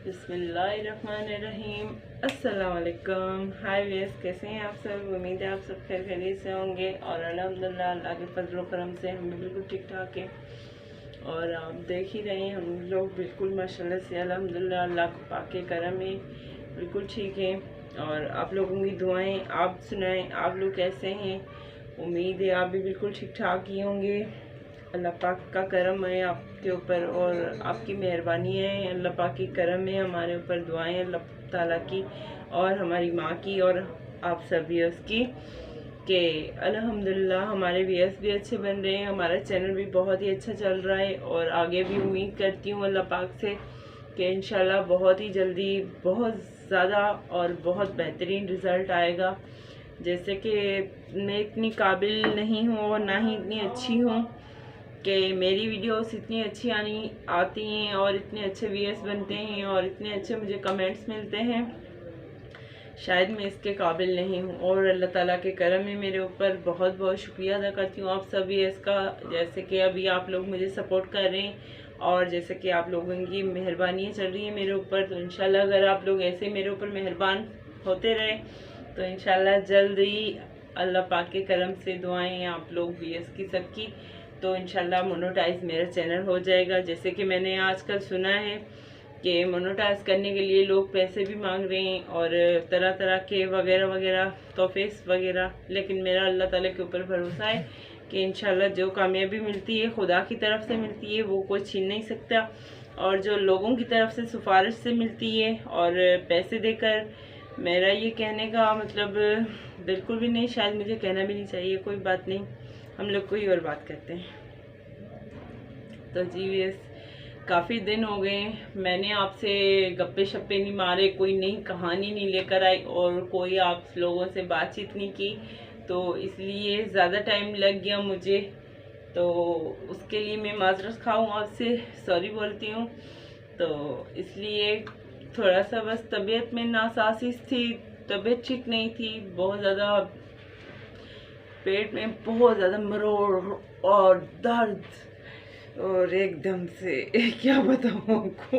बिस्मिल्लाहिर्रहमानिर्रहीम। अस्सलाम वालेकुम। हाय व्यूअर्स, कैसे हैं आप सब? उम्मीद है आप सब खैर खैरियत से होंगे और अल्हम्दुलिल्लाह अल्लाह के फजल व करम से हम बिल्कुल ठीक ठाक हैं। और आप देख ही रहे हैं हम लोग बिल्कुल माशाल्लाह से अल्हम्दुलिल्लाह अल्लाह को पाक के करम में बिल्कुल ठीक हैं। और आप लोगों की दुआएं, आप सुनाएं आप लोग कैसे हैं? उम्मीद है आप भी बिल्कुल ठीक ठाक ही होंगे। अल्लाह पाक का करम है आपके ऊपर और आपकी मेहरबानी है। अल्लाह पाक की करम है हमारे ऊपर, दुआएं अल्लाह ताला की और हमारी माँ की और आप सब व्यूअर्स की कि अल्हम्दुलिल्लाह हमारे व्यूअर्स भी अच्छे बन रहे हैं, हमारा चैनल भी बहुत ही अच्छा चल रहा है। और आगे भी उम्मीद करती हूँ अल्लाह पाक से कि इंशाल्लाह बहुत ही जल्दी बहुत ज़्यादा और बहुत बेहतरीन रिज़ल्ट आएगा। जैसे कि मैं इतनी काबिल नहीं हूँ और ना ही इतनी अच्छी हूँ कि मेरी वीडियोस इतनी अच्छी आती हैं और इतने अच्छे व्यूअर्स बनते हैं और इतने अच्छे मुझे कमेंट्स मिलते हैं। शायद मैं इसके काबिल नहीं हूँ और अल्लाह ताला के करम में मेरे ऊपर बहुत बहुत शुक्रिया अदा करती हूँ आप सब व्यूअर्स का। जैसे कि अभी आप लोग मुझे सपोर्ट कर रहे हैं और जैसे कि आप लोगों की मेहरबानियाँ चल रही है मेरे ऊपर, तो इंशाल्लाह अगर आप लोग ऐसे मेरे ऊपर मेहरबान होते रहे तो इंशाल्लाह जल्द ही अल्लाह पाक के करम से दुआएं आप लोग व्यूअर्स की सबकी, तो इंशाल्लाह मोनेटाइज मेरा चैनल हो जाएगा। जैसे कि मैंने आजकल सुना है कि मोनेटाइज करने के लिए लोग पैसे भी मांग रहे हैं और तरह तरह के वगैरह वगैरह तोहफेस वगैरह, लेकिन मेरा अल्लाह ताला के ऊपर भरोसा है कि इंशाल्लाह जो कामयाबी मिलती है खुदा की तरफ से मिलती है, वो कोई छीन नहीं सकता। और जो लोगों की तरफ से सिफारिश से मिलती है और पैसे देकर, मेरा ये कहने का मतलब बिल्कुल भी नहीं, शायद मुझे कहना भी नहीं चाहिए, कोई बात नहीं, हम लोग कोई और बात करते हैं। तो जी व्यूअर्स, काफ़ी दिन हो गए मैंने आपसे गप्पे शप्पे नहीं मारे, कोई नई कहानी नहीं लेकर आई और कोई आप लोगों से बातचीत नहीं की, तो इसलिए ज़्यादा टाइम लग गया मुझे, तो उसके लिए मैं माजरत खाऊँ आपसे, सॉरी बोलती हूँ। तो इसलिए थोड़ा सा बस तबीयत में नासाजिश थी, तबीयत ठीक नहीं थी, बहुत ज़्यादा पेट में बहुत ज़्यादा मरोड़ और दर्द और एकदम से क्या बताऊँ आपको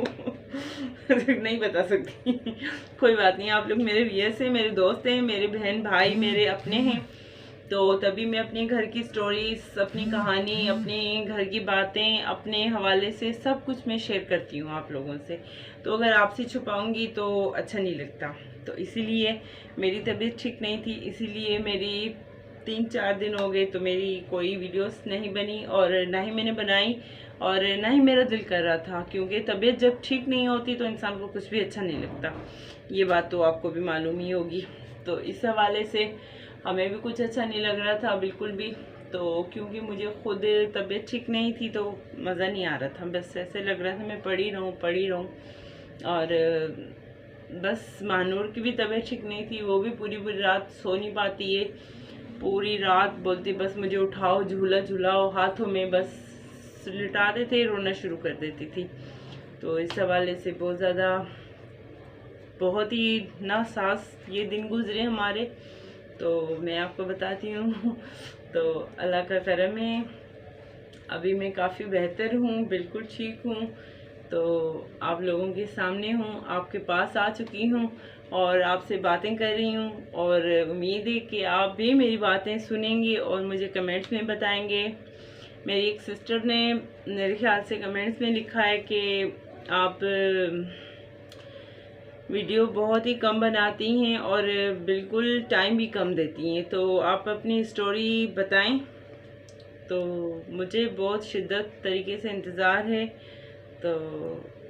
नहीं बता सकती कोई बात नहीं, आप लोग मेरे व्यूअर्स हैं, मेरे दोस्त हैं, मेरे बहन भाई मेरे अपने हैं, तो तभी मैं अपने घर की स्टोरीज, अपनी कहानी, अपने घर की बातें अपने हवाले से सब कुछ मैं शेयर करती हूँ आप लोगों से। तो अगर आपसे छुपाऊंगी तो अच्छा नहीं लगता, तो इसीलिए मेरी तबीयत ठीक नहीं थी, इसीलिए मेरी 3-4 दिन हो गए तो मेरी कोई वीडियोस नहीं बनी और ना ही मैंने बनाई और ना ही मेरा दिल कर रहा था, क्योंकि तबीयत जब ठीक नहीं होती तो इंसान को कुछ भी अच्छा नहीं लगता, ये बात तो आपको भी मालूम ही होगी। तो इस हवाले से हमें भी कुछ अच्छा नहीं लग रहा था बिल्कुल भी, तो क्योंकि मुझे खुद तबीयत ठीक नहीं थी तो मज़ा नहीं आ रहा था, बस ऐसे लग रहा था मैं पड़ी रहूँ। और बस महानूर की भी तबीयत ठीक नहीं थी, वो भी पूरी पूरी रात सो नहीं पाती है, पूरी रात बोलती बस मुझे उठाओ, झूला झूलाओ, हाथों में बस लिटा देते, रोना शुरू कर देती थी। तो इस हवाले से बहुत ज़्यादा बहुत ही नासाज ये दिन गुजरे हमारे, तो मैं आपको बताती हूँ। तो अल्लाह का करम है, अभी मैं काफ़ी बेहतर हूँ, बिल्कुल ठीक हूँ, तो आप लोगों के सामने हूँ, आपके पास आ चुकी हूँ और आपसे बातें कर रही हूँ और उम्मीद है कि आप भी मेरी बातें सुनेंगे और मुझे कमेंट्स में बताएंगे। मेरी एक सिस्टर ने मेरे ख्याल से कमेंट्स में लिखा है कि आप वीडियो बहुत ही कम बनाती हैं और बिल्कुल टाइम भी कम देती हैं, तो आप अपनी स्टोरी बताएं। तो मुझे बहुत शिद्दत तरीके से इंतज़ार है, तो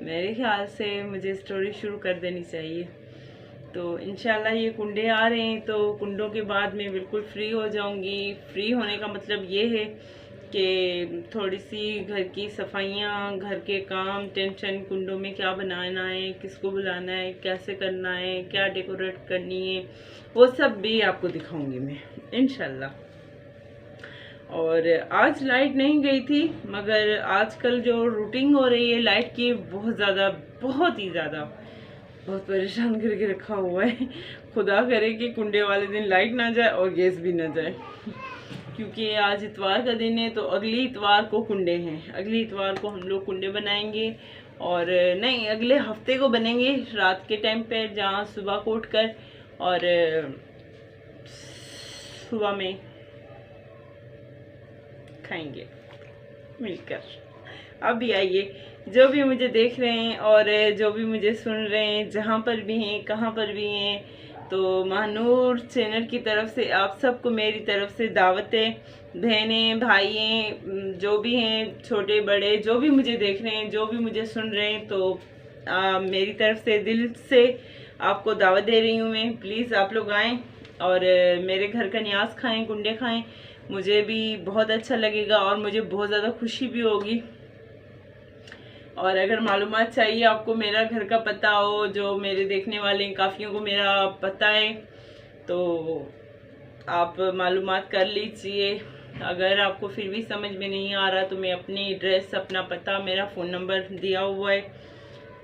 मेरे ख्याल से मुझे स्टोरी शुरू कर देनी चाहिए। तो इंशाल्लाह ये कुंडे आ रहे हैं, तो कुंडों के बाद मैं बिल्कुल फ्री हो जाऊंगी। फ्री होने का मतलब ये है कि थोड़ी सी घर की सफाइयाँ, घर के काम, टेंशन, कुंडों में क्या बनाना है, किसको बुलाना है, कैसे करना है, क्या डेकोरेट करनी है, वो सब भी आपको दिखाऊंगी मैं इंशाल्लाह। और आज लाइट नहीं गई थी, मगर आजकल जो रूटीन हो रही है लाइट की, बहुत ही ज़्यादा बहुत परेशान करके रखा हुआ है। खुदा करे कि कुंडे वाले दिन लाइट ना जाए और गैस भी ना जाए, क्योंकि आज इतवार का दिन है, तो अगली इतवार को कुंडे हैं, अगली इतवार को हम लोग कुंडे बनाएंगे और नहीं, अगले हफ्ते को बनेंगे रात के टाइम पे, जहाँ सुबह को उठकर और सुबह में खाएंगे मिलकर। अब भी आइए, जो भी मुझे देख रहे हैं और जो भी मुझे सुन रहे हैं, जहाँ पर भी हैं, कहाँ पर भी हैं, तो महानूर चैनल की तरफ से आप सबको मेरी तरफ से दावतें। बहनें भाई जो भी हैं, छोटे बड़े, जो भी मुझे देख रहे हैं, जो भी मुझे सुन रहे हैं, तो मेरी तरफ से दिल से आपको दावत दे रही हूँ मैं। प्लीज़ आप लोग आएँ और मेरे घर का न्याज खाएं, कुंडे खाएं। मुझे भी बहुत अच्छा लगेगा और मुझे बहुत ज़्यादा खुशी भी होगी। और अगर मालूमात चाहिए आपको, मेरा घर का पता हो, जो मेरे देखने वाले काफ़ियों को मेरा पता है, तो आप मालूमात कर लीजिए। अगर आपको फिर भी समझ में नहीं आ रहा, तो मैं अपनी एड्रेस, अपना पता, मेरा फ़ोन नंबर दिया हुआ है,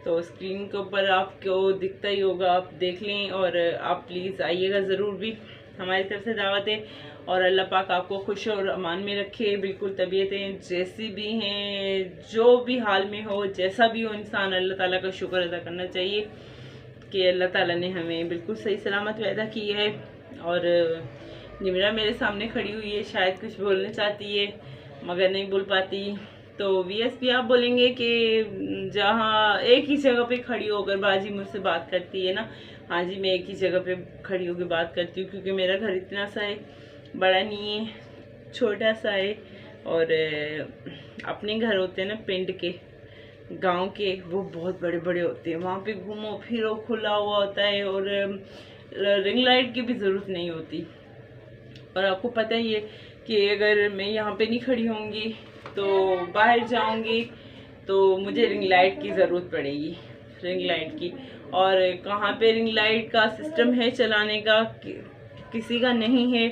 तो स्क्रीन के ऊपर आपको दिखता ही होगा, आप देख लें। और आप प्लीज़ आइएगा ज़रूर भी, हमारी तरफ से दावत है। और अल्लाह पाक आपको खुश और अमान में रखे। बिल्कुल तबीयतें जैसी भी हैं, जो भी हाल में हो, जैसा भी हो, इंसान अल्लाह ताला का शुक्र अदा करना चाहिए कि अल्लाह ताला ने हमें बिल्कुल सही सलामत पैदा की है। और निमरा मेरे सामने खड़ी हुई है, शायद कुछ बोलना चाहती है मगर नहीं बोल पाती। तो वीएसपी आप बोलेंगे कि जहाँ एक ही जगह पे खड़ी होकर बाजी मुझसे बात करती है ना, हाँ जी, मैं एक ही जगह पे खड़ी होकर बात करती हूँ, क्योंकि मेरा घर इतना सा है, बड़ा नहीं है, छोटा सा है। और अपने घर होते हैं ना पिंड के, गांव के, वो बहुत बड़े बड़े होते हैं। वहाँ पे घूमो फिरो, खुला हुआ होता है और रिंग लाइट की भी ज़रूरत नहीं होती। और आपको पता ही है कि अगर मैं यहाँ पे नहीं खड़ी होंगी तो बाहर जाऊँगी तो मुझे रिंग लाइट की ज़रूरत पड़ेगी, रिंग लाइट की। और कहाँ पे रिंग लाइट का सिस्टम है चलाने का, किसी का नहीं है।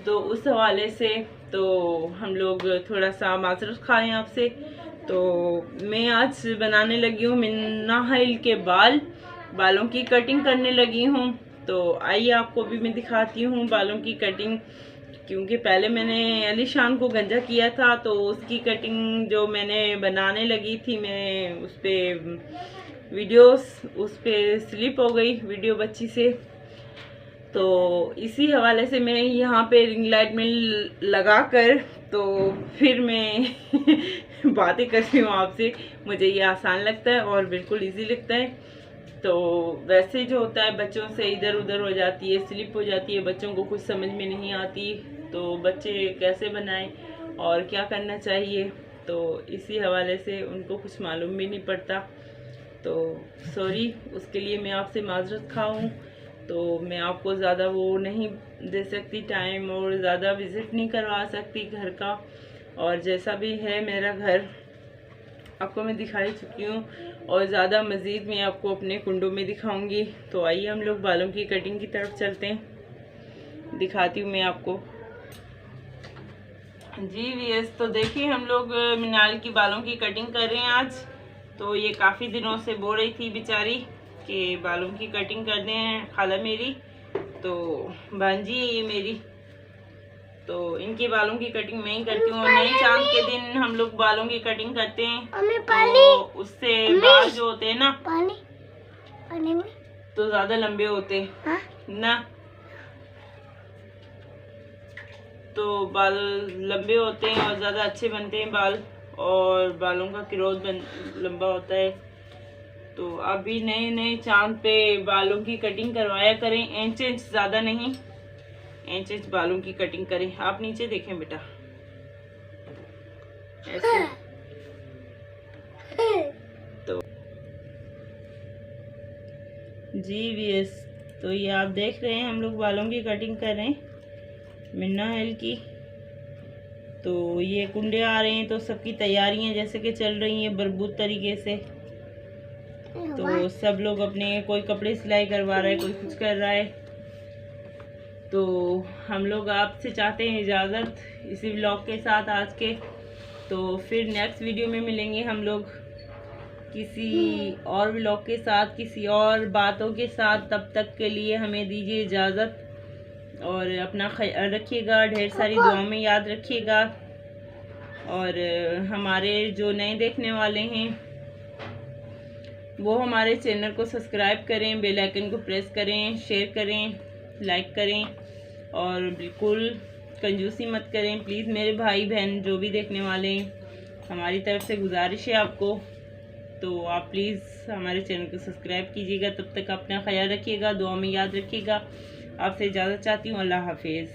तो उस हवाले से तो हम लोग थोड़ा सा माजरत खाएं आपसे। तो मैं आज बनाने लगी हूँ मिन्ना हाइल के बालों की कटिंग करने लगी हूँ। तो आइए आपको भी मैं दिखाती हूँ बालों की कटिंग, क्योंकि पहले मैंने अलीशान को गंजा किया था, तो उसकी कटिंग जो मैंने बनाने लगी थी, मैं उस पर वीडियोस उस पर स्लिप हो गई वीडियो बच्ची से। तो इसी हवाले से मैं यहाँ पे रिंग लाइट में लगा कर तो फिर मैं बातें करती हूँ आपसे। मुझे ये आसान लगता है और बिल्कुल इजी लगता है। तो वैसे जो होता है, बच्चों से इधर उधर हो जाती है, स्लिप हो जाती है, बच्चों को कुछ समझ में नहीं आती, तो बच्चे कैसे बनाएं और क्या करना चाहिए, तो इसी हवाले से उनको कुछ मालूम भी नहीं पड़ता। तो सॉरी, उसके लिए मैं आपसे माजरत खाऊँ। तो मैं आपको ज़्यादा वो नहीं दे सकती टाइम, और ज़्यादा विज़िट नहीं करवा सकती घर का। और जैसा भी है मेरा घर आपको मैं दिखाई चुकी हूँ, और ज़्यादा मज़ीद मैं आपको अपने कुंडों में दिखाऊंगी। तो आइए हम लोग बालों की कटिंग की तरफ चलते हैं, दिखाती हूँ मैं आपको। जी वीएस, तो देखिए हम लोग मिनाल की बालों की कटिंग कर रहे हैं आज। तो ये काफ़ी दिनों से बोल रही थी बेचारी कि बालों की कटिंग कर दें खाला मेरी, तो भांजी है ये मेरी, तो इनके बालों की कटिंग मैं ही करती हूँ। नए चांद के दिन हम लोग बालों की कटिंग करते हैं, तो उससे बाल जो होते हैं ना, पानी में तो ज़्यादा लंबे होते हैं ना, तो बाल लंबे होते हैं और ज़्यादा अच्छे बनते हैं बाल, और बालों का ग्रोथ लंबा होता है। तो अभी नए नए चांद पे बालों की कटिंग करवाया करें, इंच ज़्यादा नहीं, इंच बालों की कटिंग करें। आप नीचे देखें बेटा, ऐसे। तो जी वीएस, तो ये आप देख रहे हैं हम लोग बालों की कटिंग कर रहे हैं मिन्ना हेल की। तो ये कुंडे आ रहे हैं, तो सबकी तैयारियां जैसे कि चल रही हैं बरबूत तरीके से। तो सब लोग अपने, कोई कपड़े सिलाई करवा रहा है, कोई कुछ कर रहा है। तो हम लोग आपसे चाहते हैं इजाज़त इसी व्लॉग के साथ आज के। तो फिर नेक्स्ट वीडियो में मिलेंगे हम लोग किसी और व्लॉग के साथ, किसी और बातों के साथ। तब तक के लिए हमें दीजिए इजाज़त, और अपना ख्याल रखिएगा, ढेर सारी दुआओं में याद रखिएगा। और हमारे जो नए देखने वाले हैं वो हमारे चैनल को सब्सक्राइब करें, बेल आइकन को प्रेस करें, शेयर करें, लाइक करें और बिल्कुल कंजूसी मत करें प्लीज़। मेरे भाई बहन जो भी देखने वाले हैं, हमारी तरफ से गुजारिश है आपको, तो आप प्लीज़ हमारे चैनल को सब्सक्राइब कीजिएगा। तब तक अपना ख्याल रखिएगा, दुआ में याद रखिएगा। आपसे इजाज़त चाहती हूँ। अल्लाह हाफिज़।